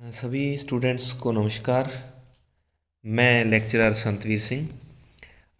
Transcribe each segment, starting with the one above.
सभी स्टूडेंट्स को नमस्कार। मैं लेक्चरर संतवीर सिंह।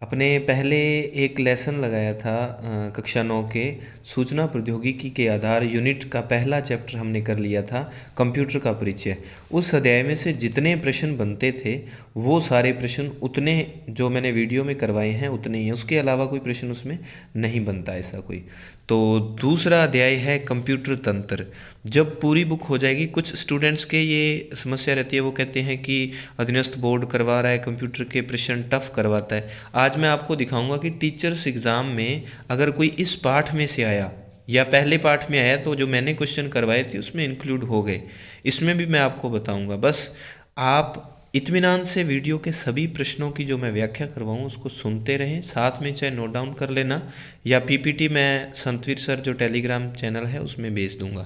अपने पहले एक लेसन लगाया था कक्षा 9 के सूचना प्रौद्योगिकी के आधार यूनिट का पहला चैप्टर हमने कर लिया था, कंप्यूटर का परिचय। उस अध्याय में से जितने प्रश्न बनते थे वो सारे प्रश्न उतने जो मैंने वीडियो में करवाए हैं उतने ही हैं, उसके अलावा कोई प्रश्न उसमें नहीं बनता ऐसा कोई। तो दूसरा अध्याय है कंप्यूटर तंत्र। जब पूरी बुक हो जाएगी, कुछ स्टूडेंट्स के ये समस्या रहती है, वो कहते हैं कि अधीनस्थ बोर्ड करवा रहा है, कंप्यूटर के प्रश्न टफ करवाता है। आज मैं आपको दिखाऊंगा कि टीचर्स एग्ज़ाम में अगर कोई इस पाठ में से आया या पहले पाठ में आया तो जो मैंने क्वेश्चन करवाए थे उसमें इंक्लूड हो गए। इसमें भी मैं आपको बताऊंगा। बस आप इत्मीनान से वीडियो के सभी प्रश्नों की जो मैं व्याख्या करवाऊँ उसको सुनते रहें, साथ में चाहे नोट डाउन कर लेना या पीपीटी मैं संतवीर सर जो टेलीग्राम चैनल है उसमें भेज दूंगा,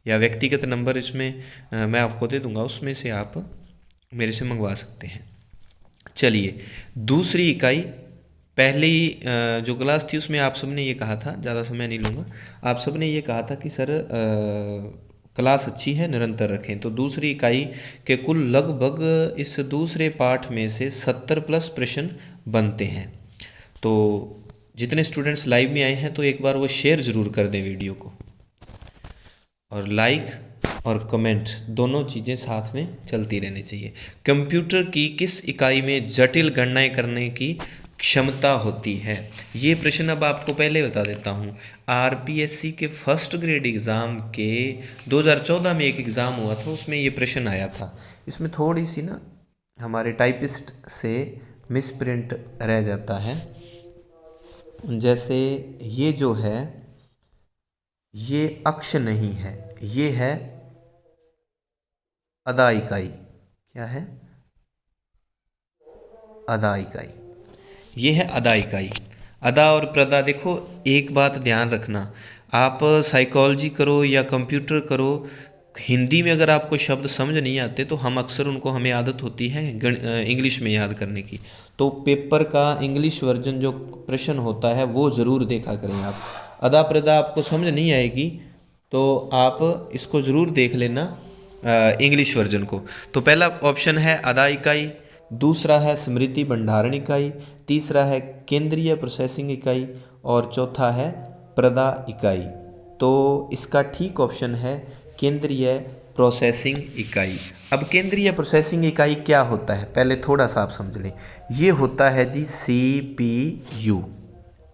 या व्यक्तिगत नंबर इसमें मैं आपको दे दूंगा, उसमें से आप मेरे से मंगवा सकते हैं। चलिए, दूसरी इकाई पहली जो क्लास थी उसमें आप सबने ये कहा था, ज़्यादा समय नहीं लूँगा, आप सबने ये कहा था कि सर क्लास अच्छी है, निरंतर रखें। तो दूसरी इकाई के कुल लगभग इस दूसरे पाठ में से 70+ प्रश्न बनते हैं। तो जितने स्टूडेंट्स लाइव में आए हैं तो एक बार वो शेयर ज़रूर कर दें वीडियो को, और लाइक और कमेंट दोनों चीज़ें साथ में चलती रहनी चाहिए। कंप्यूटर की किस इकाई में जटिल गणनाएं करने की क्षमता होती है? ये प्रश्न अब आपको पहले बता देता हूँ। आरपीएससी के फर्स्ट ग्रेड एग्ज़ाम के 2014 में एक एग्ज़ाम हुआ था, उसमें ये प्रश्न आया था। इसमें थोड़ी सी ना हमारे टाइपिस्ट से मिसप्रिंट रह जाता है। जैसे ये जो है ये अक्ष नहीं है, ये है अदा इकाई। क्या है? अदा इकाई। ये है अदा इकाई। अदा और प्रदा, देखो एक बात ध्यान रखना, आप साइकोलॉजी करो या कंप्यूटर करो, हिंदी में अगर आपको शब्द समझ नहीं आते तो हम अक्सर उनको, हमें आदत होती है इंग्लिश में याद करने की। तो पेपर का इंग्लिश वर्जन जो प्रश्न होता है वो ज़रूर देखा करें आप। अदा प्रदा आपको समझ नहीं आएगी तो आप इसको ज़रूर देख लेना इंग्लिश वर्जन को। तो पहला ऑप्शन है अदा इकाई, दूसरा है स्मृति भंडारण इकाई, तीसरा है केंद्रीय प्रोसेसिंग इकाई और चौथा है प्रदा इकाई। तो इसका ठीक ऑप्शन है केंद्रीय प्रोसेसिंग इकाई। अब केंद्रीय प्रोसेसिंग इकाई क्या होता है पहले थोड़ा सा आप समझ लें। ये होता है जी सीपीयू।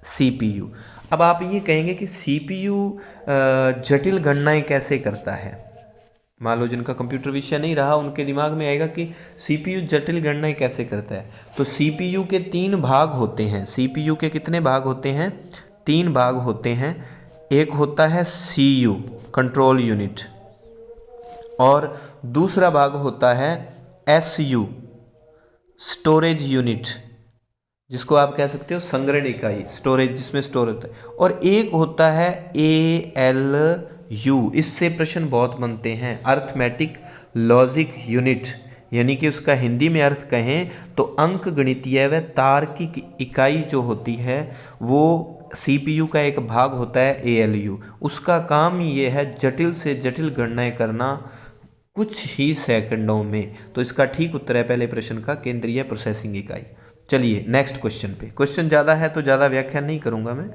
सीपीयू। अब आप ये कहेंगे कि सीपीयू जटिल गणनाएं कैसे करता है? मान लो जिनका कंप्यूटर विषय नहीं रहा उनके दिमाग में आएगा कि सीपीयू जटिल गणनाएं कैसे करता है। तो सीपीयू के 3 भाग होते हैं। सीपीयू के कितने भाग होते हैं? 3 भाग होते हैं। एक होता है सीयू, कंट्रोल यूनिट, और दूसरा भाग होता है एसयू, स्टोरेज यूनिट, जिसको आप कह सकते हो संग्रहण इकाई, स्टोरेज जिसमें स्टोर होता है, और एक होता है ALU। इससे प्रश्न बहुत बनते हैं, अर्थमेटिक लॉजिक यूनिट, यानी कि उसका हिंदी में अर्थ कहें तो अंक गणितीय व तार्किक इकाई जो होती है वो CPU का एक भाग होता है ALU। उसका काम ये है जटिल से जटिल गणनाएं करना कुछ ही सेकंडों में। तो इसका ठीक उत्तर है पहले प्रश्न का केंद्रीय प्रोसेसिंग इकाई। चलिए नेक्स्ट क्वेश्चन पे। क्वेश्चन ज़्यादा है तो ज़्यादा व्याख्या नहीं करूंगा मैं।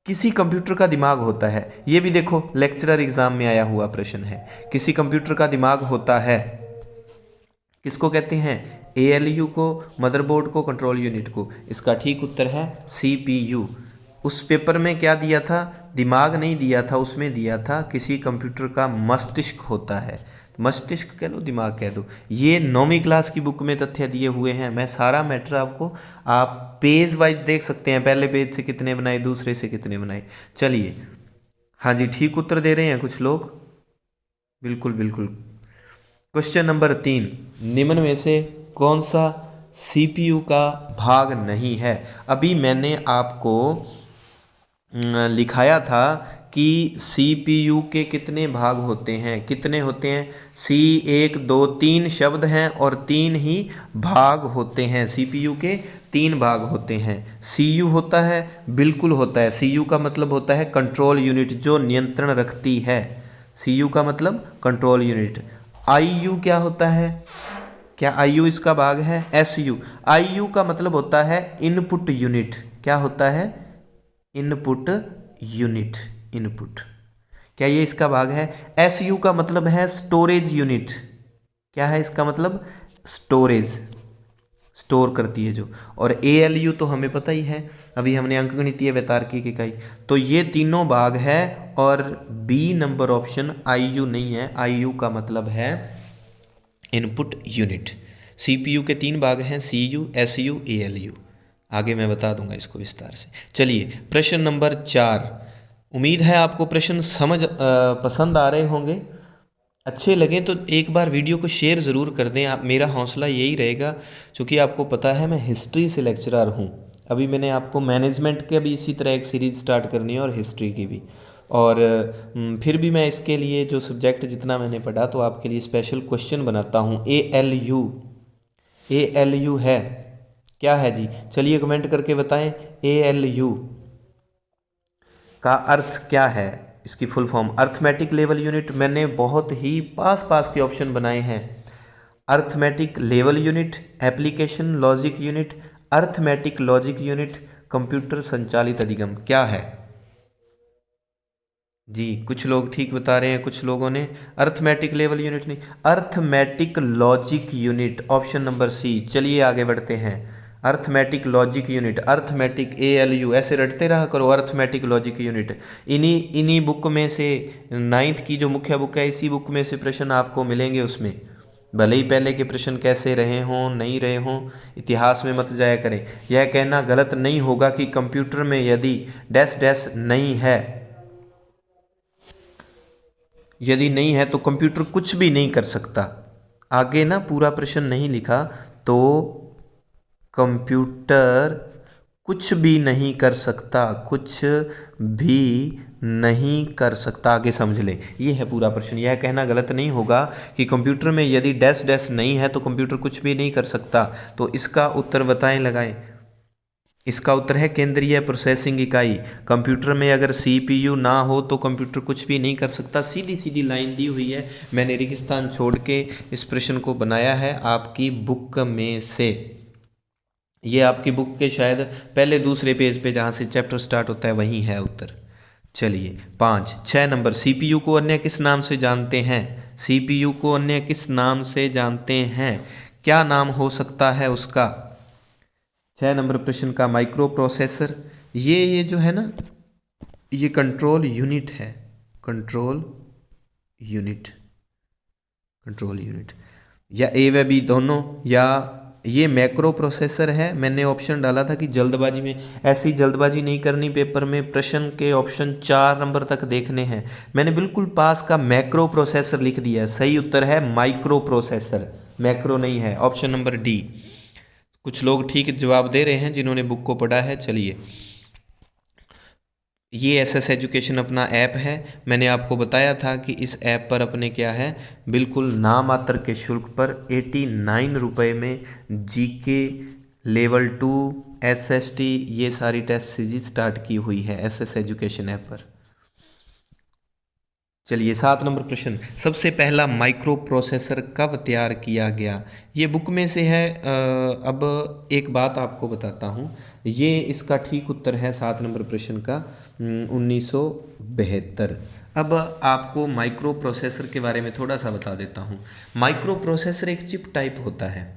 किसी कंप्यूटर का दिमाग होता है, ये भी देखो लेक्चरर एग्जाम में आया हुआ प्रश्न है। किसी कंप्यूटर का दिमाग होता है, किसको कहते हैं? ALU को, मदरबोर्ड को, कंट्रोल यूनिट को। इसका ठीक उत्तर है CPU। उस पेपर में क्या दिया था? दिमाग नहीं दिया था, उसमें दिया था किसी कंप्यूटर का मस्तिष्क होता है। मस्तिष्क कह लो, दिमाग कह दो। ये 9वीं क्लास की बुक में तथ्य दिए हुए हैं। मैं सारा मैटर आपको, आप पेज वाइज देख सकते हैं, पहले पेज से कितने बनाए, दूसरे से कितने बनाए। चलिए, हाँ जी ठीक उत्तर दे रहे हैं कुछ लोग, बिल्कुल बिल्कुल। क्वेश्चन नंबर 3, निम्न में से कौन सा CPU का भाग नहीं है? अभी मैंने आपको लिखाया था कि CPU के कितने भाग होते हैं, कितने होते हैं? C1 2 3 शब्द हैं और 3 ही भाग होते हैं। CPU के 3 भाग होते हैं। CU होता है, बिल्कुल होता है। CU का मतलब होता है कंट्रोल यूनिट, जो नियंत्रण रखती है। CU का मतलब कंट्रोल यूनिट। आई यू क्या होता है? क्या आई यू इसका भाग है? S U. आई यू का मतलब होता है इनपुट यूनिट। क्या होता है? Input unit. इनपुट। क्या ये इसका भाग है? एस यू का मतलब है स्टोरेज यूनिट। क्या है इसका मतलब? स्टोरेज, स्टोर करती है जो। और ए एल यू तो हमें पता ही है, अभी हमने अंकगणितीय वैतार्किक इकाई। तो ये तीनों भाग है और B number option I U नहीं है। आई यू का मतलब है इनपुट यूनिट। सीपीयू के तीन भाग हैं, C U, S U, A L U. आगे मैं बता दूंगा इसको विस्तार से। चलिए प्रश्न नंबर 4। उम्मीद है आपको प्रश्न पसंद आ रहे होंगे। अच्छे लगे तो एक बार वीडियो को शेयर ज़रूर कर दें आप। मेरा हौसला यही रहेगा, क्योंकि आपको पता है मैं हिस्ट्री से लेक्चरर हूँ। अभी मैंने आपको मैनेजमेंट के भी इसी तरह एक सीरीज़ स्टार्ट करनी है और हिस्ट्री की भी। और फिर भी मैं इसके लिए जो सब्जेक्ट जितना मैंने पढ़ा तो आपके लिए स्पेशल क्वेश्चन बनाता हूँ। ए L you, A L you है क्या है जी? चलिए कमेंट करके बताएं ए एल यू का अर्थ क्या है। इसकी full form arithmetic level unit. मैंने बहुत ही पास पास के ऑप्शन बनाए हैं। Arithmetic level unit, application logic unit, arithmetic logic unit, computer संचालित अधिगम। क्या है जी? कुछ लोग ठीक बता रहे हैं, कुछ लोगों ने अर्थमेटिक लेवल यूनिट नहीं, arithmetic logic unit, option number C. चलिए आगे बढ़ते हैं। Arithmetic logic unit, arithmetic A L U, ऐसे रटते रहा करो अर्थमेटिक लॉजिक यूनिट। इन्हीं इन्हीं बुक में से 9th की जो मुख्य बुक है, इसी बुक में से प्रश्न आपको मिलेंगे। उसमें भले ही पहले के प्रश्न कैसे रहे हों नहीं रहे हों, इतिहास में मत जाया करें। यह कहना गलत नहीं होगा कि कंप्यूटर में यदि डैश डैश नहीं है, यदि नहीं है तो कंप्यूटर कुछ भी नहीं कर सकता। आगे ना पूरा प्रश्न नहीं लिखा तो कंप्यूटर कुछ भी नहीं कर सकता, कुछ भी नहीं कर सकता। आगे समझ लें, ये है पूरा प्रश्न। यह कहना गलत नहीं होगा कि कंप्यूटर में यदि डैश डैश नहीं है तो कंप्यूटर कुछ भी नहीं कर सकता। तो इसका उत्तर बताएं, लगाएं। इसका उत्तर है केंद्रीय प्रोसेसिंग इकाई। कंप्यूटर में अगर सीपीयू ना हो तो कंप्यूटर कुछ भी नहीं कर सकता। सीधी सीधी लाइन दी हुई है, मैंने रेगिस्तान छोड़ के इस प्रश्न को बनाया है आपकी बुक में से। ये आपकी बुक के शायद पहले दूसरे पेज पे जहाँ से चैप्टर स्टार्ट होता है वहीं है उत्तर। चलिए 6 नंबर, सीपीयू को अन्य किस नाम से जानते हैं? सीपीयू को अन्य किस नाम से जानते हैं? क्या नाम हो सकता है उसका? 6 नंबर प्रश्न का माइक्रो प्रोसेसर। ये जो है ना, ये कंट्रोल यूनिट है। कंट्रोल यूनिट, कंट्रोल यूनिट, या ए व बी दोनों, या ये मैक्रो प्रोसेसर है। मैंने ऑप्शन डाला था कि जल्दबाजी में, ऐसी जल्दबाजी नहीं करनी पेपर में। प्रश्न के ऑप्शन 4 नंबर तक देखने हैं। मैंने बिल्कुल पास का मैक्रो प्रोसेसर लिख दिया। सही उत्तर है माइक्रो प्रोसेसर, मैक्रो नहीं है। Option number D. कुछ लोग ठीक जवाब दे रहे हैं जिन्होंने बुक को पढ़ा है। चलिए, ये एसएस एजुकेशन अपना ऐप है। मैंने आपको बताया था कि इस ऐप पर अपने क्या है, बिल्कुल नामात्र के शुल्क पर 89 रुपये में जीके लेवल 2 एसएसटी ये सारी टेस्ट सीरीज स्टार्ट की हुई है एसएस एजुकेशन ऐप पर। चलिए 7 नंबर प्रश्न, सबसे पहला माइक्रो प्रोसेसर कब तैयार किया गया? ये बुक में से है। अब एक बात आपको बताता हूँ, ये इसका ठीक उत्तर है 7 नंबर प्रश्न का 1972। अब आपको माइक्रो प्रोसेसर के बारे में थोड़ा सा बता देता हूँ। माइक्रो प्रोसेसर एक चिप टाइप होता है।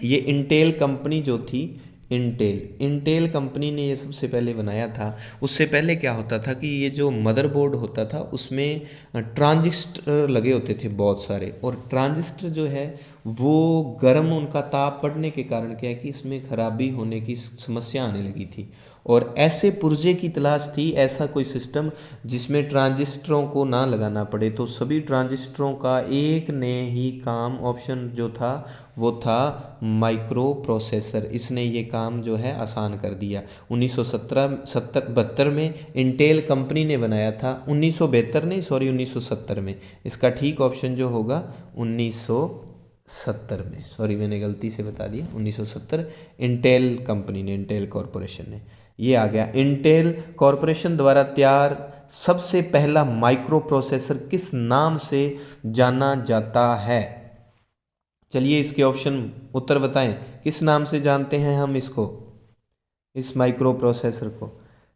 ये इंटेल कंपनी जो थी, इंटेल कंपनी ने ये सबसे पहले बनाया था। उससे पहले क्या होता था कि ये जो मदरबोर्ड होता था उसमें ट्रांजिस्टर लगे होते थे बहुत सारे, और ट्रांजिस्टर जो है वो गर्म, उनका ताप पड़ने के कारण क्या है कि इसमें खराबी होने की समस्या आने लगी थी। और ऐसे पुर्जे की तलाश थी, ऐसा कोई सिस्टम जिसमें ट्रांजिस्टरों को ना लगाना पड़े। तो सभी ट्रांजिस्टरों का एक ने ही काम, ऑप्शन जो था वो था माइक्रो प्रोसेसर। इसने ये काम जो है आसान कर दिया। 1972 में इंटेल कंपनी ने बनाया था। 1972 नहीं, सॉरी 1970 में। इसका ठीक ऑप्शन जो होगा 1970 में, सॉरी मैंने गलती से बता दिया 1970। इंटेल कंपनी ने, इंटेल कॉरपोरेशन ने ये आ गया। इंटेल कॉरपोरेशन द्वारा तैयार सबसे पहला माइक्रो प्रोसेसर किस नाम से जाना जाता है? चलिए इसके ऑप्शन उत्तर बताएं, किस नाम से जानते हैं हम इसको, इस माइक्रो प्रोसेसर को?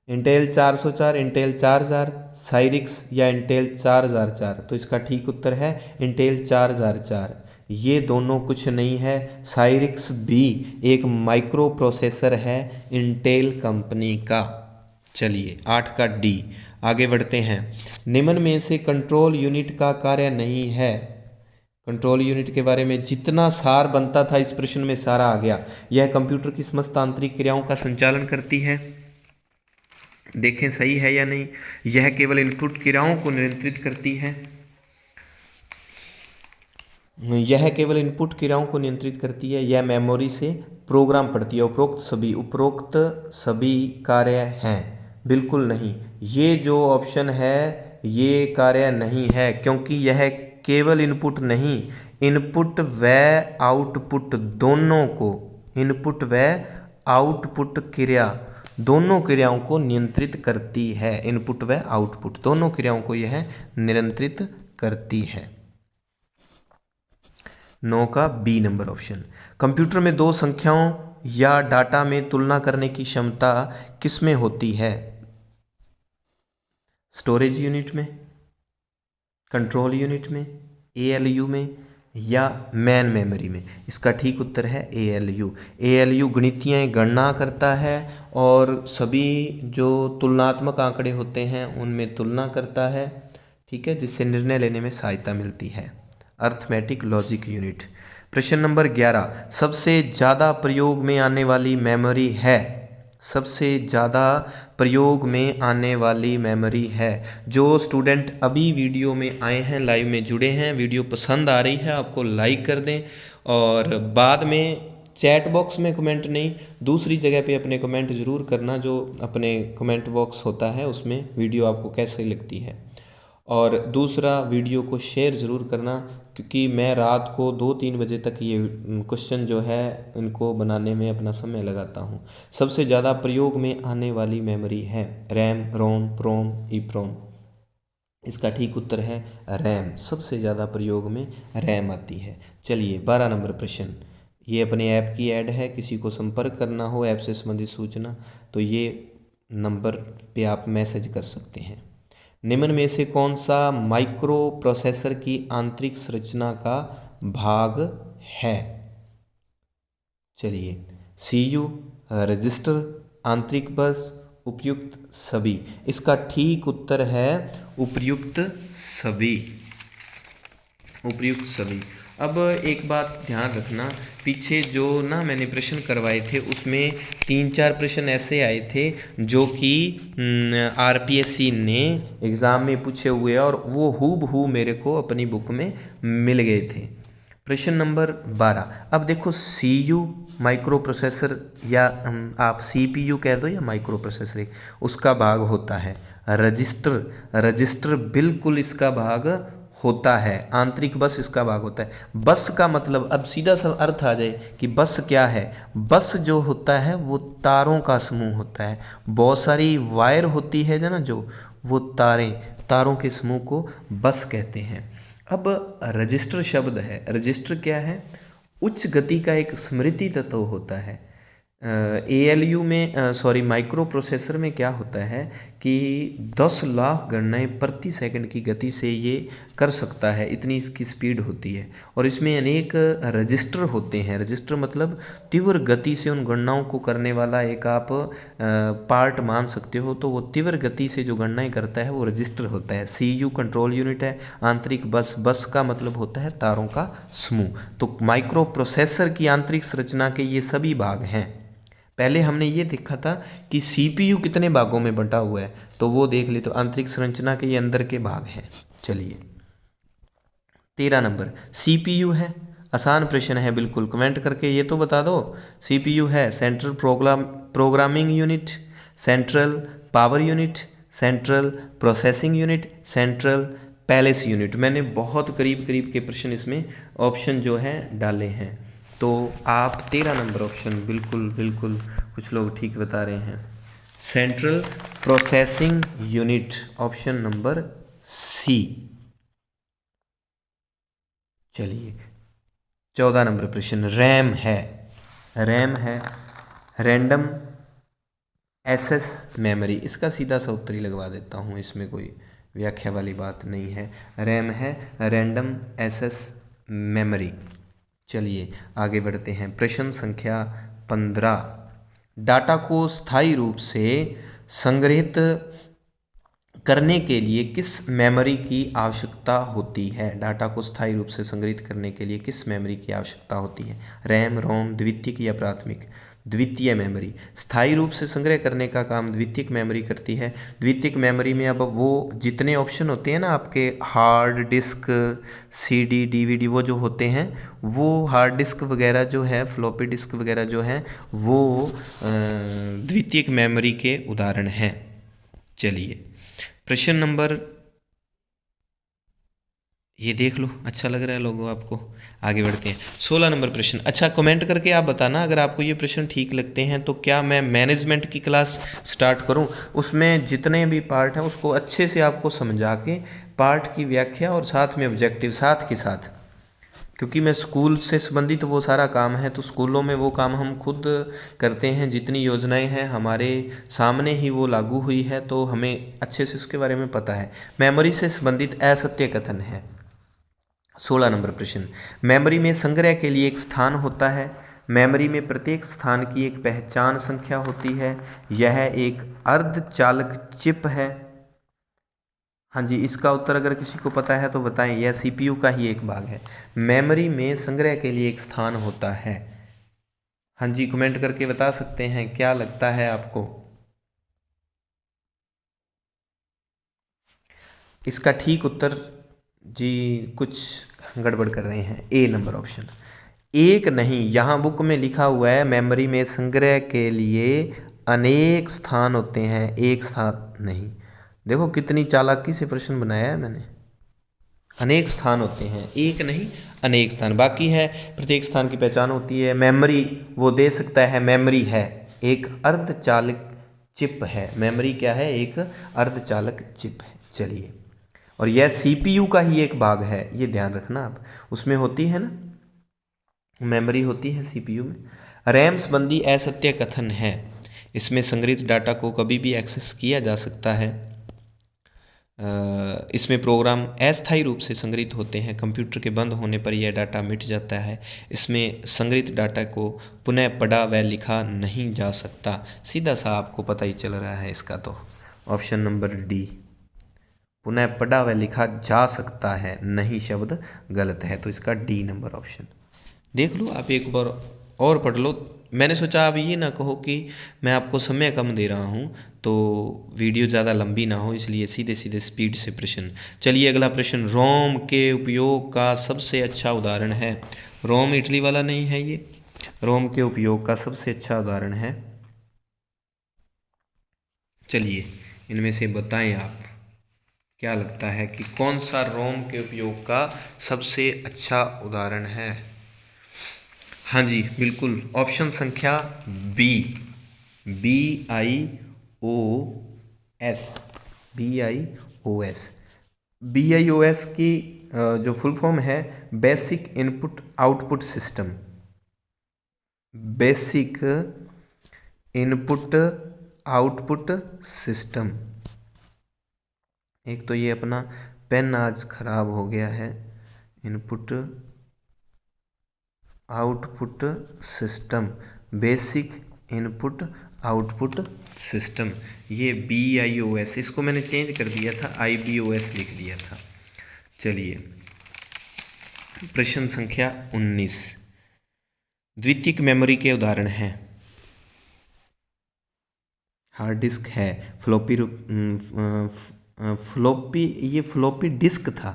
इंटेल 404, इंटेल 4000, साइरिक्स या इंटेल 4004? तो इसका ठीक उत्तर है इंटेल 4004। ये दोनों कुछ नहीं है, साइरिक्स भी एक माइक्रो प्रोसेसर है इंटेल कंपनी का। चलिए 8 का डी, आगे बढ़ते हैं। निम्न में से कंट्रोल यूनिट का कार्य नहीं है। कंट्रोल यूनिट के बारे में जितना सार बनता था इस प्रश्न में सारा आ गया। यह कंप्यूटर की समस्त आंतरिक क्रियाओं का संचालन करती है। देखें सही है या नहीं। यह केवल इनपुट क्रियाओं को नियंत्रित करती है। यह केवल इनपुट क्रियाओं को नियंत्रित करती है। यह मेमोरी से प्रोग्राम पढ़ती है। उपरोक्त सभी कार्य हैं। बिल्कुल नहीं, ये जो ऑप्शन है ये कार्य नहीं है, क्योंकि यह केवल इनपुट नहीं, इनपुट व आउटपुट दोनों को, इनपुट व आउटपुट क्रिया दोनों क्रियाओं को नियंत्रित करती है। इनपुट व आउटपुट दोनों क्रियाओं को यह नियंत्रित करती है। 9 का बी नंबर ऑप्शन। कंप्यूटर में दो संख्याओं या डाटा में तुलना करने की क्षमता किसमें होती है? स्टोरेज यूनिट में, कंट्रोल यूनिट में, एएलयू में या मैन मेमोरी में? इसका ठीक उत्तर है एएलयू। एएलयू गणितीय गणना करता है और सभी जो तुलनात्मक आंकड़े होते हैं उनमें तुलना करता है, ठीक है, जिससे निर्णय लेने में सहायता मिलती है। Arithmetic logic unit. प्रश्न नंबर 11, सबसे ज़्यादा प्रयोग में आने वाली मेमोरी है? सबसे ज़्यादा प्रयोग में आने वाली मेमोरी है। जो स्टूडेंट अभी वीडियो में आए हैं, लाइव में जुड़े हैं, वीडियो पसंद आ रही है आपको लाइक कर दें, और बाद में चैट बॉक्स में कमेंट नहीं, दूसरी जगह पे अपने कमेंट ज़रूर करना, जो अपने कमेंट बॉक्स होता है उसमें वीडियो आपको कैसे लगती है। और दूसरा, वीडियो को शेयर ज़रूर करना, क्योंकि मैं रात को 2-3 बजे तक ये क्वेश्चन जो है इनको बनाने में अपना समय लगाता हूँ। सबसे ज़्यादा प्रयोग में आने वाली मेमोरी है रैम, रोम, प्रोम, ईप्रोम। इसका ठीक उत्तर है रैम। सबसे ज़्यादा प्रयोग में रैम आती है। चलिए 12 नंबर प्रश्न। ये अपने ऐप की ऐड है, किसी को संपर्क करना हो ऐप से संबंधित सूचना तो ये नंबर पे आप मैसेज कर सकते हैं। निम्न में से कौन सा माइक्रो प्रोसेसर की आंतरिक संरचना का भाग है? चलिए, सीयू, रजिस्टर, आंतरिक बस, उपयुक्त सभी। इसका ठीक उत्तर है उपयुक्त सभी। उपयुक्त सभी। अब एक बात ध्यान रखना, पीछे जो ना मैंने प्रश्न करवाए थे उसमें 3-4 प्रश्न ऐसे आए थे जो कि आरपीएससी ने एग्ज़ाम में पूछे हुए और वो हूबहू मेरे को अपनी बुक में मिल गए थे। प्रश्न नंबर 12। अब देखो, सीयू माइक्रो प्रोसेसर या आप सीपीयू कह दो या माइक्रो प्रोसेसर, उसका भाग होता है रजिस्टर बिल्कुल इसका भाग होता है। आंतरिक बस इसका भाग होता है। बस का मतलब, अब सीधा सा अर्थ आ जाए कि बस क्या है। बस जो होता है वो तारों का समूह होता है। बहुत सारी वायर होती है जो ना, जो वो तारों के समूह को बस कहते हैं। अब रजिस्टर शब्द है, रजिस्टर क्या है? उच्च गति का एक स्मृति तत्व होता है। एएलयू में माइक्रो प्रोसेसर में क्या होता है कि 10 लाख गणनाएं प्रति सेकंड की गति से ये कर सकता है, इतनी इसकी स्पीड होती है। और इसमें अनेक रजिस्टर होते हैं। रजिस्टर मतलब तीव्र गति से उन गणनाओं को करने वाला एक आप पार्ट मान सकते हो। तो वो तीव्र गति से जो गणनाएं करता है वो रजिस्टर होता है। सीयू कंट्रोल यूनिट है। आंतरिक बस का मतलब होता है तारों का समूह। तो माइक्रो प्रोसेसर की आंतरिक संरचना के ये सभी भाग हैं। पहले हमने ये देखा था कि सीपीयू कितने भागों में बंटा हुआ है, तो वो देख ले, तो आंतरिक संरचना के ये अंदर के भाग हैं। चलिए 13 नंबर, सीपीयू है। आसान प्रश्न है बिल्कुल, कमेंट करके ये तो बता दो। सीपीयू है central programming unit, central power unit, central processing unit, central palace unit. मैंने बहुत करीब करीब के प्रश्न इसमें ऑप्शन जो है डाले हैं। तो आप 13 नंबर ऑप्शन बिल्कुल कुछ लोग ठीक बता रहे हैं। Central processing unit, option number C. चलिए 14 नंबर प्रश्न, रैम है, रैम है रैंडम एक्सेस मेमोरी। इसका सीधा सा उत्तर ही लगवा देता हूँ, इसमें कोई व्याख्या वाली बात नहीं है। रैम है रैंडम एक्सेस मेमोरी। चलिए आगे बढ़ते हैं। प्रश्न संख्या 15, डाटा को स्थायी रूप से संग्रहित करने के लिए किस मेमोरी की आवश्यकता होती है? डाटा को स्थायी रूप से संग्रहित करने के लिए किस मेमोरी की आवश्यकता होती है? रैम, रोम, द्वितीयक या प्राथमिक? द्वितीय मेमोरी। स्थायी रूप से संग्रह करने का काम द्वितीयक मेमोरी करती है। द्वितीयक मेमोरी में अब वो जितने ऑप्शन होते हैं ना आपके, हार्ड डिस्क, सीडी, डीवीडी, वो जो होते हैं, वो हार्ड डिस्क वगैरह जो है, फ्लॉपी डिस्क वगैरह जो है, वो द्वितीयक मेमोरी के उदाहरण हैं। चलिए प्रश्न नंबर, ये देख लो, अच्छा लग रहा है लोगों आपको? आगे बढ़ते हैं। 16 नंबर प्रश्न। अच्छा, कमेंट करके आप बताना अगर आपको ये प्रश्न ठीक लगते हैं तो क्या मैं मैनेजमेंट की क्लास स्टार्ट करूं? उसमें जितने भी पार्ट हैं उसको अच्छे से आपको समझा के, पार्ट की व्याख्या और साथ में ऑब्जेक्टिव साथ के साथ, क्योंकि मैं स्कूल से संबंधित वो सारा काम है, तो स्कूलों में वो काम हम खुद करते हैं। जितनी योजनाएं हैं हमारे सामने ही वो लागू हुई है, तो हमें अच्छे से उसके बारे में पता है। मेमोरी से संबंधित असत्य कथन है। 16 नंबर प्रश्न, मेमोरी में संग्रह के लिए एक स्थान होता है। मेमोरी में प्रत्येक स्थान की एक पहचान संख्या होती है। यह एक अर्धचालक चिप है। हाँ जी, इसका उत्तर अगर किसी को पता है तो बताएं। यह सीपीयू का ही एक भाग है। मेमोरी में संग्रह के लिए एक स्थान होता है। हाँ जी, कमेंट करके बता सकते हैं क्या लगता है आपको? इसका ठीक उत्तर जी कुछ गड़बड़ कर रहे हैं। ए नंबर ऑप्शन। एक नहीं, यहाँ बुक में लिखा हुआ है मेमोरी में संग्रह के लिए अनेक स्थान होते हैं, एक स्थान नहीं। देखो कितनी चालाकी से प्रश्न बनाया है मैंने। अनेक स्थान होते हैं, एक नहीं अनेक स्थान। बाकी है प्रत्येक स्थान की पहचान होती है। मेमोरी वो दे सकता है, मेमोरी है एक अर्धचालक चिप है। मेमोरी क्या है? एक अर्धचालक चिप है। चलिए, और यह सीपीयू का ही एक भाग है, ये ध्यान रखना आप। उसमें होती है ना मेमोरी, होती है सीपीयू में। रैम संबंधी असत्य कथन है। इसमें संग्रहित डाटा को कभी भी एक्सेस किया जा सकता है। इसमें प्रोग्राम अस्थायी रूप से संग्रहित होते हैं। कंप्यूटर के बंद होने पर यह डाटा मिट जाता है। इसमें संग्रहित डाटा को पुनः पढ़ा व लिखा नहीं जा सकता। सीधा सा आपको पता ही चल रहा है इसका, तो ऑप्शन नंबर डी, पुनः पढ़ा व लिखा जा सकता है, नहीं शब्द गलत है, तो इसका डी नंबर ऑप्शन। देख लो आप एक बार और पढ़ लो। मैंने सोचा आप ये ना कहो कि मैं आपको समय कम दे रहा हूँ तो वीडियो ज़्यादा लंबी ना हो, इसलिए सीधे सीधे स्पीड से प्रश्न। चलिए अगला प्रश्न, रोम के उपयोग का सबसे अच्छा उदाहरण है। रोम इटली वाला नहीं है ये, रोम के उपयोग का सबसे अच्छा उदाहरण है। चलिए इनमें से बताएं आप, क्या लगता है कि कौन सा रोम के उपयोग का सबसे अच्छा उदाहरण है? हाँ जी बिल्कुल, ऑप्शन संख्या बी, BIOS, BIOS। BIOS की जो फुल फॉर्म है basic input output system, basic input output system. एक तो ये अपना पेन आज खराब हो गया है। Input output system, basic input output system, ये BIOS। इसको मैंने चेंज कर दिया था, IBOS लिख दिया था। चलिए प्रश्न संख्या 19, द्वितीयक मेमोरी के उदाहरण हैं। हार्ड डिस्क है, फ्लॉपी, ये फ्लॉपी डिस्क था,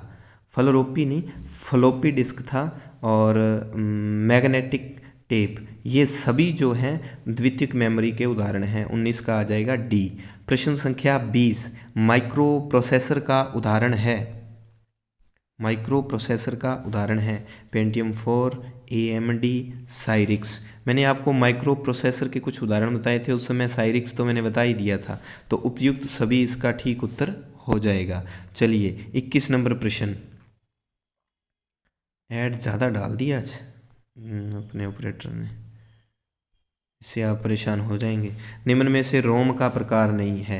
फ्लोपी नहीं, फ्लॉपी डिस्क था, और मैग्नेटिक टेप, ये सभी जो हैं द्वितीयक मेमोरी के उदाहरण हैं। 19 का आ जाएगा डी। प्रश्न संख्या 20, माइक्रो प्रोसेसर का उदाहरण है। माइक्रो प्रोसेसर का उदाहरण है पेंटियम 4, AMD, साइरिक्स। मैंने आपको माइक्रो प्रोसेसर के कुछ उदाहरण बताए थे, उस समय साइरिक्स तो मैंने बता ही दिया था, तो उपयुक्त सभी इसका ठीक उत्तर हो जाएगा। चलिए 21 नंबर प्रश्न। ऐड ज़्यादा डाल दिया आज अपने ऑपरेटर ने, इससे आप परेशान हो जाएंगे। निम्न में से रोम का प्रकार नहीं है।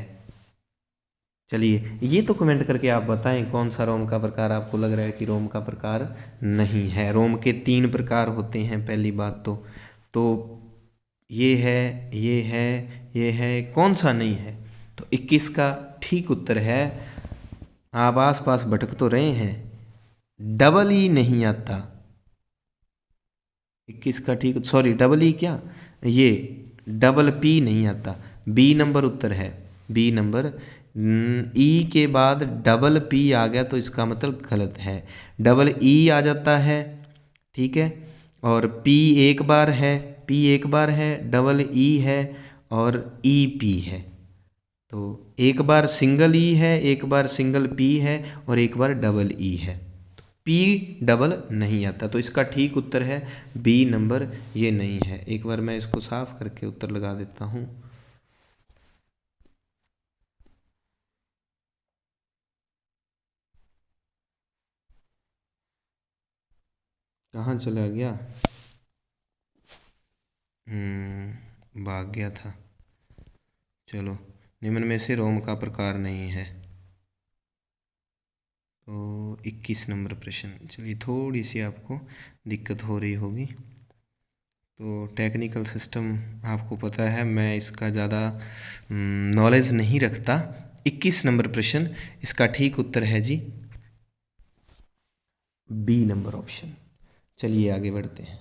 चलिए ये तो कमेंट करके आप बताएं कौन सा रोम का प्रकार आपको लग रहा है कि रोम का प्रकार नहीं है। रोम के 3 प्रकार होते हैं पहली बात तो ये है, ये है, ये है, कौन सा नहीं है? तो 21 का ठीक उत्तर है, आप आस पास भटक तो रहे हैं, डबल ई नहीं आता। 21 का ठीक, सॉरी डबल ई क्या, ये डबल पी नहीं आता, बी नंबर उत्तर है, बी नंबर। ई के बाद डबल पी आ गया तो इसका मतलब गलत है, डबल ई आ जाता है, ठीक है, और पी एक बार है, पी एक बार है, डबल ई है और ई पी है। तो एक बार सिंगल ई है, एक बार सिंगल पी है और एक बार डबल ई है, तो पी डबल नहीं आता, तो इसका ठीक उत्तर है बी नंबर, ये नहीं है। एक बार मैं इसको साफ करके उत्तर लगा देता हूँ। कहाँ चला गया, भाग गया था। चलो, निम्न में से रोम का प्रकार नहीं है। तो 21 नंबर प्रश्न। चलिए थोड़ी सी आपको दिक्कत हो रही होगी, तो टेक्निकल सिस्टम आपको पता है, मैं इसका ज़्यादा नॉलेज नहीं रखता। 21 नंबर प्रश्न, इसका ठीक उत्तर है जी बी नंबर ऑप्शन। चलिए आगे बढ़ते हैं।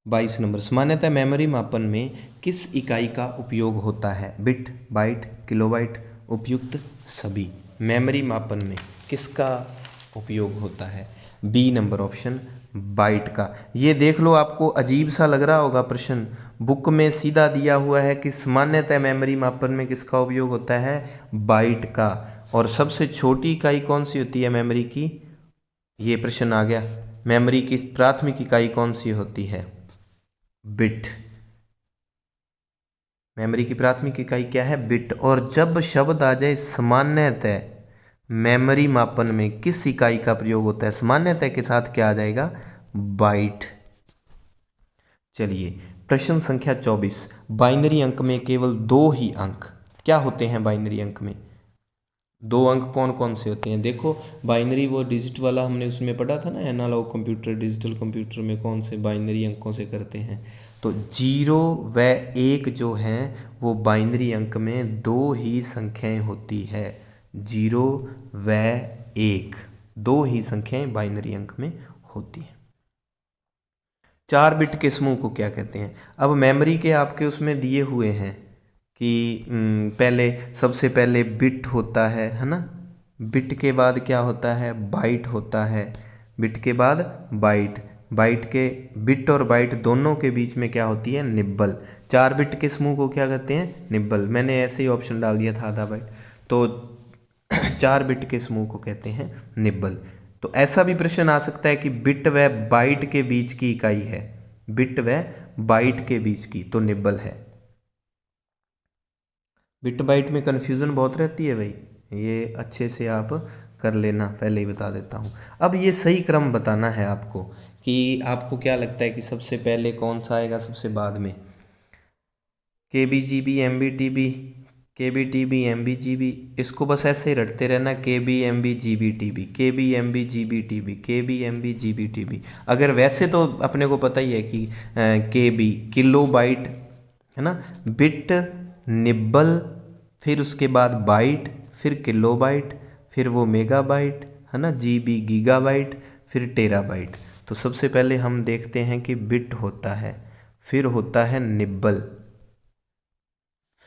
22 नंबर, सामान्यतः मेमोरी मापन में किस इकाई का उपयोग होता है? बिट, बाइट, किलोबाइट, उपयुक्त सभी। मेमोरी मापन में किसका उपयोग होता है? बी नंबर ऑप्शन, बाइट का। ये देख लो, आपको अजीब सा लग रहा होगा प्रश्न, बुक में सीधा दिया हुआ है कि सामान्यतः मेमोरी मापन में किसका उपयोग होता है? बाइट का। और सबसे छोटी इकाई कौन सी होती है मेमोरी की? ये प्रश्न आ गया, मेमोरी की प्राथमिक इकाई कौन सी होती है? बिट। मेमोरी की प्राथमिक इकाई क्या है? बिट। और जब शब्द आ जाए सामान्यतः, मेमोरी मापन में किस इकाई का प्रयोग होता है? सामान्यतः के साथ क्या आ जाएगा? बाइट। चलिए प्रश्न संख्या 24, बाइनरी अंक में केवल 2 ही अंक क्या होते हैं? बाइनरी अंक में 2 अंक कौन कौन से होते हैं? देखो, बाइनरी वो डिजिट वाला हमने उसमें पढ़ा था ना, एनालॉग कंप्यूटर, डिजिटल कंप्यूटर में कौन से बाइनरी अंकों से करते हैं। तो 0 व 1 जो हैं वो बाइनरी अंक में 2 ही संख्याएं होती है। 0 व 1 2 ही संख्याएं बाइनरी अंक में होती हैं। 4 बिट के समूह को क्या कहते हैं? अब मेमोरी के आपके उसमें दिए हुए हैं कि पहले, सबसे पहले बिट होता है ना, बिट के बाद क्या होता है? बाइट होता है, बिट के बाद बाइट, बाइट के, बिट और बाइट दोनों के बीच में क्या होती है? निब्बल। 4 बिट के समूह को क्या कहते हैं? निब्बल। मैंने ऐसे ही ऑप्शन डाल दिया था आधा बाइट, तो 4 बिट के समूह को कहते हैं निब्बल। तो ऐसा भी प्रश्न आ सकता है कि बिट व बाइट के बीच की इकाई है, बिट व बाइट के बीच की, तो निब्बल है। बिट बाइट में कन्फ्यूज़न बहुत रहती है भाई, ये अच्छे से आप कर लेना, पहले ही बता देता हूँ। अब ये सही क्रम बताना है आपको कि आपको क्या लगता है कि सबसे पहले कौन सा आएगा, सबसे बाद में? KB GB MB TB, KB TB MB GB, इसको बस ऐसे ही रटते रहना, KB MB GB TB, KB MB GB TB, KB MB GB TB। अगर वैसे तो अपने को पता ही है कि KB किलो बाइट है ना, बिट, निब्बल, फिर उसके बाद बाइट, फिर किलो बाइट, फिर वो मेगा बाइट है ना, GB गीगा बाइट, फिर टेरा बाइट। तो सबसे पहले हम देखते हैं कि बिट होता है, फिर होता है निब्बल,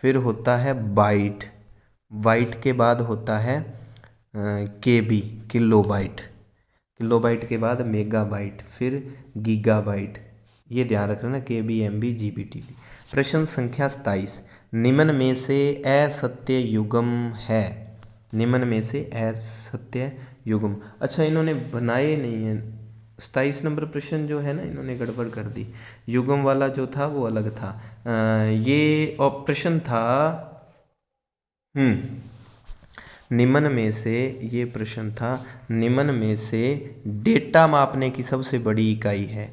फिर होता है बाइट, बाइट के बाद होता है KB kilo byte, kilo byte के बाद मेगा बाइट, फिर गीगा बाइट। ये ध्यान रखना, KB MB GB TB। प्रश्न संख्या 27, निम्न में से असत्य युग्म है, निम्न में से असत्य युग्म। अच्छा, इन्होंने बनाए नहीं है। 27 नंबर प्रश्न जो है ना, इन्होंने गड़बड़ कर दी। युग्म वाला जो था वो अलग था। ये ऑप्शन था निम्न में से, ये प्रश्न था निम्न में से डेटा मापने की सबसे बड़ी इकाई है।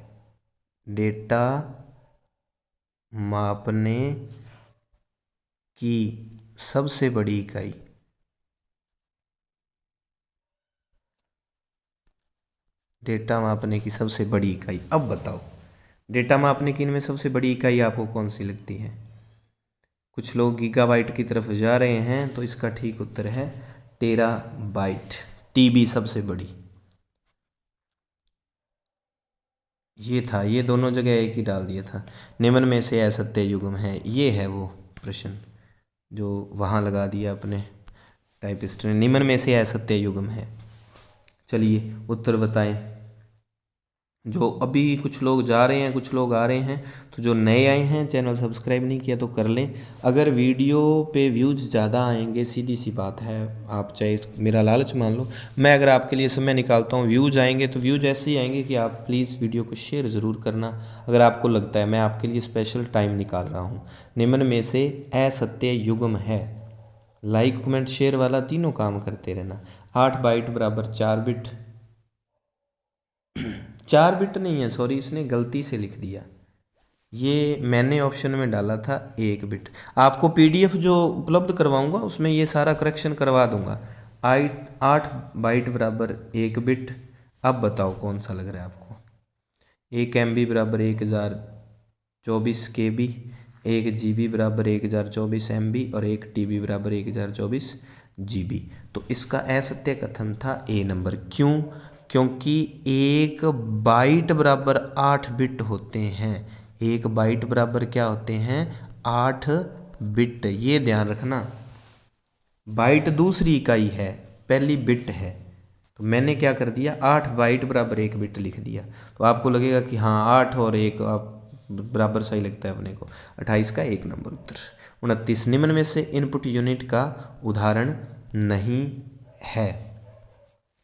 डेटा मापने की सबसे बड़ी इकाई, डेटा मापने की सबसे बड़ी इकाई। अब बताओ, डेटा मापने की इनमें सबसे बड़ी इकाई आपको कौन सी लगती है? कुछ लोग गीगाबाइट की तरफ जा रहे हैं, तो इसका ठीक उत्तर है टेराबाइट। टीबी सबसे बड़ी। ये था, ये दोनों जगह एक ही डाल दिया था। निम्न में से असत्य युग्म है, ये है वो प्रश्न जो वहाँ लगा दिया अपने टाइपिस्ट ने। निम्न में से असत्य युग्म है। चलिए उत्तर बताएं। जो अभी कुछ लोग जा रहे हैं, कुछ लोग आ रहे हैं, तो जो नए आए हैं, चैनल सब्सक्राइब नहीं किया तो कर लें। अगर वीडियो पे व्यूज़ ज़्यादा आएंगे, सीधी सी बात है, आप चाहे मेरा लालच मान लो, मैं अगर आपके लिए समय निकालता हूँ, व्यूज़ आएंगे तो व्यूज़ ऐसे ही आएंगे कि आप प्लीज़ वीडियो को शेयर ज़रूर करना। अगर आपको लगता है मैं आपके लिए स्पेशल टाइम निकाल रहा हूँ। निम्न में से असत्य युग्म है। लाइक कमेंट शेयर वाला तीनों काम करते रहना। 8 बाइट बराबर 4 बिट। 4 बिट नहीं है, सॉरी, इसने गलती से लिख दिया। ये मैंने ऑप्शन में डाला था 1 बिट। आपको पीडीएफ जो उपलब्ध करवाऊंगा उसमें ये सारा करेक्शन करवा दूंगा। 8 बाइट बराबर 1 बिट। अब बताओ कौन सा लग रहा है आपको? 1 MB बराबर 1024 KB, 1 GB बराबर 1024 MB और 1 TB बराबर 1024 GB। तो इसका असत्य कथन था ए नंबर। क्यों? क्योंकि 1 बाइट बराबर 8 बिट होते हैं। 1 बाइट बराबर क्या होते हैं? 8 बिट। ये ध्यान रखना। बाइट दूसरी इकाई है, पहली बिट है। तो मैंने क्या कर दिया, 8 बाइट बराबर 1 बिट लिख दिया। तो आपको लगेगा कि हाँ 8 और 1 आप बराबर सही लगता है अपने को। 28 का 1 नंबर उत्तर। 29, निम्न में से इनपुट यूनिट का उदाहरण नहीं है।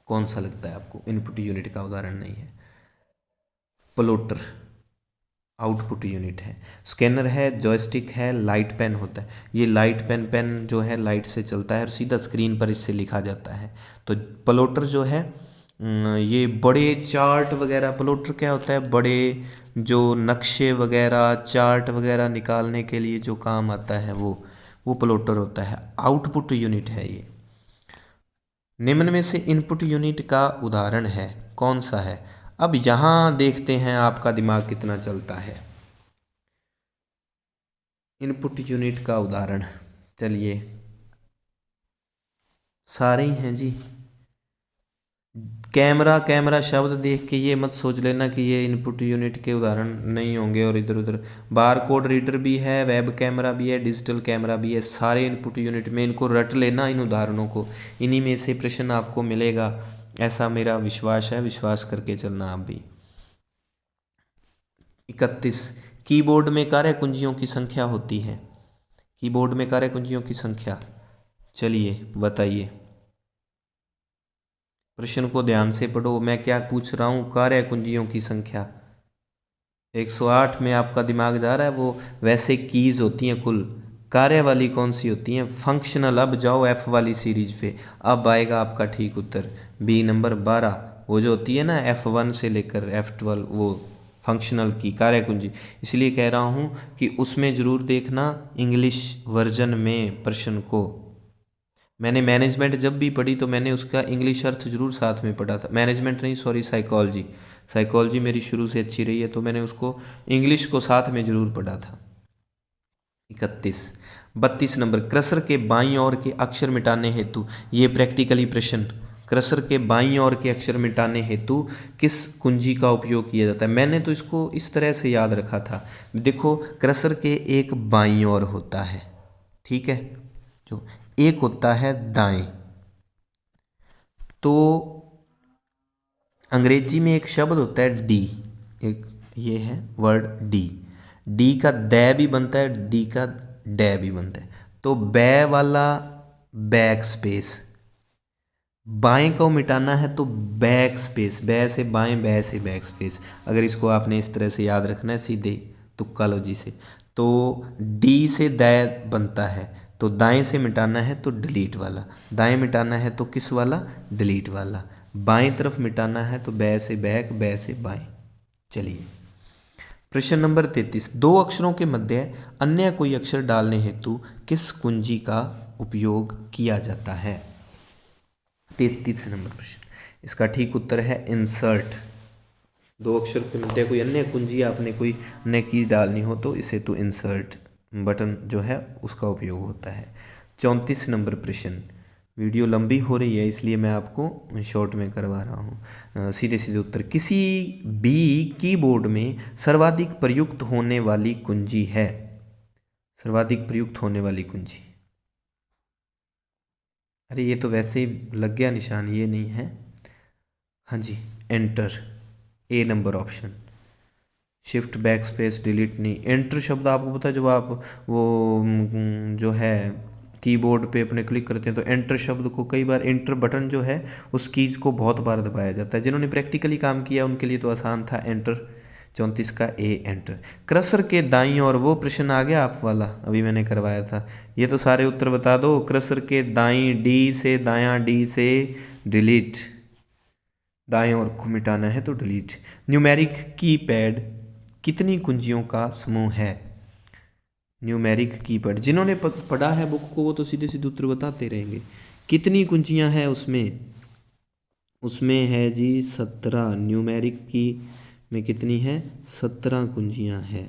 कौन सा लगता है आपको इनपुट यूनिट का उदाहरण नहीं है? प्लॉटर आउटपुट यूनिट है, स्कैनर है, जॉयस्टिक है, लाइट पेन होता है। ये लाइट पेन जो है लाइट से चलता है और सीधा स्क्रीन पर इससे लिखा जाता है। तो प्लॉटर जो है ये बड़े चार्ट वगैरह, प्लॉटर क्या होता है? बड़े जो नक्शे वगैरह, चार्ट वगैरह निकालने के लिए जो काम आता है वो प्लॉटर होता है। आउटपुट यूनिट है ये। निम्न में से इनपुट यूनिट का उदाहरण है, कौन सा है? अब यहाँ देखते हैं आपका दिमाग कितना चलता है। इनपुट यूनिट का उदाहरण, चलिए सारे ही हैं जी। कैमरा, कैमरा शब्द देख के ये मत सोच लेना कि ये इनपुट यूनिट के उदाहरण नहीं होंगे और इधर उधर। बार कोड रीडर भी है, वेब कैमरा भी है, डिजिटल कैमरा भी है, सारे इनपुट यूनिट में। इनको रट लेना, इन उदाहरणों को। इन्हीं में से प्रश्न आपको मिलेगा, ऐसा मेरा विश्वास है। विश्वास करके चलना आप भी। 31, कीबोर्ड में कार्य कुंजियों की संख्या होती है। कीबोर्ड में कार्य कुंजियों की संख्या, चलिए बताइए। प्रश्न को ध्यान से पढ़ो, मैं क्या पूछ रहा हूँ? कार्य कुंजियों की संख्या। 108 में आपका दिमाग जा रहा है, वो वैसे कीज होती हैं कुल। कार्य वाली कौन सी होती हैं? फंक्शनल। अब जाओ एफ वाली सीरीज पे, अब आएगा आपका ठीक उत्तर। बी नंबर 12, वो जो होती है ना F1 से लेकर F12, वो फंक्शनल की कार्य कुंजी। इसलिए कह रहा हूँ कि उसमें ज़रूर देखना इंग्लिश वर्जन में प्रश्न को। मैंने मैनेजमेंट जब भी पढ़ी तो मैंने उसका इंग्लिश अर्थ जरूर साथ में पढ़ा था। मैनेजमेंट नहीं, सॉरी, साइकोलॉजी। साइकोलॉजी मेरी शुरू से अच्छी रही है, तो मैंने उसको इंग्लिश को साथ में जरूर पढ़ा था। 31, 32 नंबर, क्रसर के बाईं ओर के अक्षर मिटाने हेतु, ये प्रैक्टिकली प्रश्न, क्रसर के बाईं ओर के अक्षर मिटाने हेतु किस कुंजी का उपयोग किया जाता है? मैंने तो इसको इस तरह से याद रखा था। देखो, क्रसर के एक बाईं ओर होता है, ठीक है, जो एक होता है दाएं। तो अंग्रेजी में एक शब्द होता है डी, एक ये है वर्ड डी। डी का दै भी बनता है, डी का डै भी बनता है। तो बै वाला बैक स्पेस, बाएं को मिटाना है तो बैक स्पेस, बै से बाएं, बै से बैक स्पेस। अगर इसको आपने इस तरह से याद रखना है सीधे तुक्का लॉजी से, तो डी से दै बनता है, तो दाएं से मिटाना है तो डिलीट वाला, दाएं मिटाना है तो किस वाला, डिलीट वाला, बाएं तरफ मिटाना है तो बै से बैक, बै से बाएं। चलिए प्रश्न नंबर 33, दो अक्षरों के मध्य अन्य कोई अक्षर डालने हेतु किस कुंजी का उपयोग किया जाता है। 33 नंबर प्रश्न, इसका ठीक उत्तर है इंसर्ट। दो अक्षर के मध्य कोई अन्य कुंजी, आपने कोई अन्य की डालनी हो तो इसे तो इंसर्ट बटन जो है उसका उपयोग होता है। 34 नंबर प्रश्न, वीडियो लंबी हो रही है इसलिए मैं आपको शॉर्ट में करवा रहा हूँ। सीधे सीधे उत्तर, किसी भी कीबोर्ड में सर्वाधिक प्रयुक्त होने वाली कुंजी है, सर्वाधिक प्रयुक्त होने वाली कुंजी, अरे ये तो वैसे ही लग गया निशान, ये नहीं है, हाँ जी enter, A number option. Shift back space delete नहीं, एंटर शब्द आपको पता है जब आप वो जो है कीबोर्ड पे अपने क्लिक करते हैं तो एंटर शब्द को कई बार, एंटर बटन जो है उस कीज को बहुत बार दबाया जाता है। जिन्होंने प्रैक्टिकली काम किया उनके लिए तो आसान था एंटर। 34 का ए एंटर। क्रसर के दाईं और वो प्रश्न आ गया आप वाला, अभी मैंने करवाया था, ये तो सारे उत्तर बता दो। क्रसर के दाईं, डी से दायां, डी से डिलीट, दाएं और को मिटाना है तो डिलीट। न्यूमेरिक कीपैड कितनी कुंजियों का समूह है। न्यूमेरिक कीपैड, जिन्होंने पढ़ा है बुक को वो तो सीधे सीधे उत्तर बताते रहेंगे। कितनी कुंजियां हैं उसमें, उसमें है जी 17। न्यूमेरिक की में कितनी है, 17 कुंजियां हैं।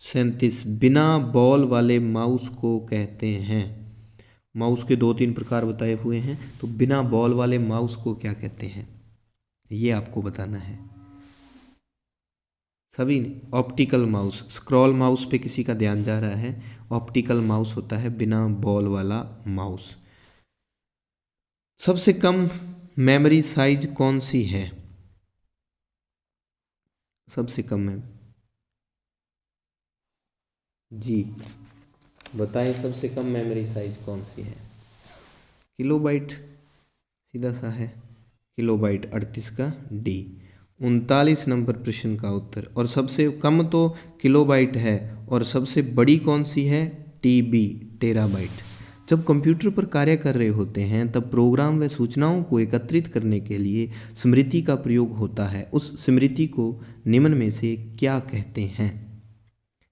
37, बिना बॉल वाले माउस को कहते हैं। माउस के 2-3 प्रकार बताए हुए हैं, तो बिना बॉल वाले माउस को क्या कहते हैं ये आपको बताना है सभी ने। ऑप्टिकल माउस, स्क्रॉल माउस पे किसी का ध्यान जा रहा है, ऑप्टिकल माउस होता है बिना बॉल वाला माउस। सबसे कम मेमोरी साइज कौन सी है, सबसे कम है जी बताएं, सबसे कम मेमोरी साइज कौन सी है। किलोबाइट सीधा सा है, किलोबाइट 38 का डी। 39 नंबर प्रश्न का उत्तर, और सबसे कम तो किलोबाइट है और सबसे बड़ी कौन सी है, टीबी टेराबाइट। जब कंप्यूटर पर कार्य कर रहे होते हैं तब प्रोग्राम व सूचनाओं को एकत्रित करने के लिए स्मृति का प्रयोग होता है। उस स्मृति को निम्न में से क्या कहते हैं।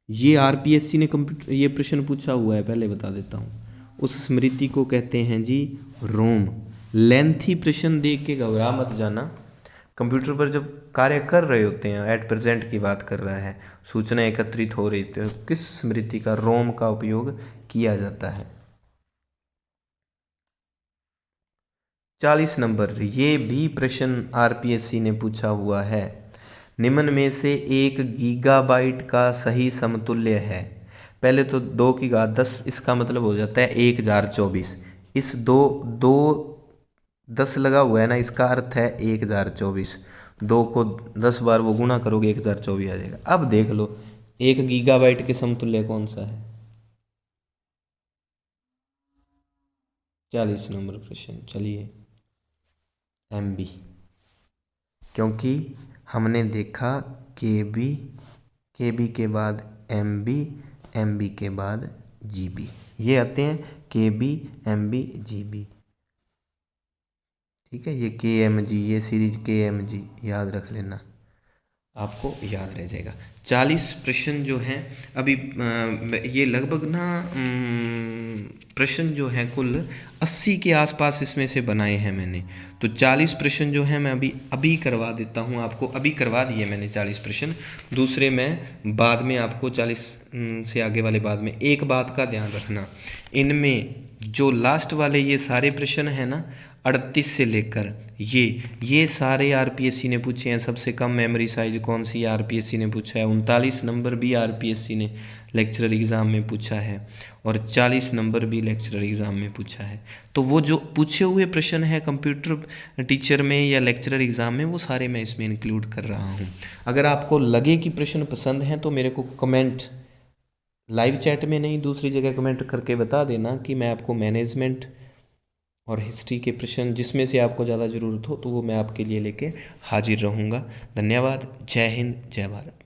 ये आरपीएससी ने कंप्यूटर ये प्रश्न पूछा हुआ है, पहले बता देता हूँ। उस स्मृति को कहते हैं जी रोम। लेंथी प्रश्न देख के घबरा मत जाना, कंप्यूटर पर जब कार्य कर रहे होते हैं, एट प्रेजेंट की बात कर रहा है, सूचना एकत्रित हो रही तो किस स्मृति का, रोम का उपयोग किया जाता है। 40 नंबर, ये भी प्रश्न आरपीएससी ने पूछा हुआ है। निम्न में से 1 गीगाबाइट का सही समतुल्य है। पहले तो 2 की घात 10, इसका मतलब हो जाता है 1024। इस दो दो 10 लगा हुआ है ना, इसका अर्थ है 1024। 2 को 10 बार वो गुणा करोगे 1024 आ जाएगा। अब देख लो 1 गीगाबाइट के समतुल्य कौन सा है। 40 नंबर प्रश्न, चलिए एमबी, क्योंकि हमने देखा केबी, केबी के बाद एमबी, एमबी के बाद जीबी, ये आते हैं केबी, एमबी, जीबी। ठीक है, ये के एम जी, ये सीरीज के एम जी याद रख लेना, आपको याद रह जाएगा। 40 प्रश्न जो हैं अभी ये लगभग ना प्रश्न जो हैं कुल 80 के आसपास इसमें से बनाए हैं मैंने। तो 40 प्रश्न जो हैं मैं अभी करवा देता हूँ आपको, अभी करवा दिए मैंने 40 प्रश्न। दूसरे मैं बाद में आपको 40 से आगे वाले बाद में। एक बात का ध्यान रखना, इनमें जो लास्ट वाले ये सारे प्रश्न हैं ना, 38 से लेकर ये सारे आरपीएससी ने पूछे हैं। सबसे कम मेमोरी साइज कौन सी आरपीएससी ने पूछा है। 39 नंबर भी आरपीएससी ने लेक्चरर एग्ज़ाम में पूछा है और 40 नंबर भी लेक्चरर एग्ज़ाम में पूछा है। तो वो जो पूछे हुए प्रश्न है कंप्यूटर टीचर में या लेक्चरर एग्ज़ाम में, वो सारे मैं इसमें इंक्लूड कर रहा हूँ। अगर आपको लगे कि प्रश्न पसंद हैं तो मेरे को कमेंट लाइव चैट में नहीं, दूसरी जगह कमेंट करके बता देना कि मैं आपको मैनेजमेंट और हिस्ट्री के प्रश्न जिसमें से आपको ज़्यादा ज़रूरत हो तो वो मैं आपके लिए लेके हाजिर रहूँगा। धन्यवाद। जय हिंद, जय भारत।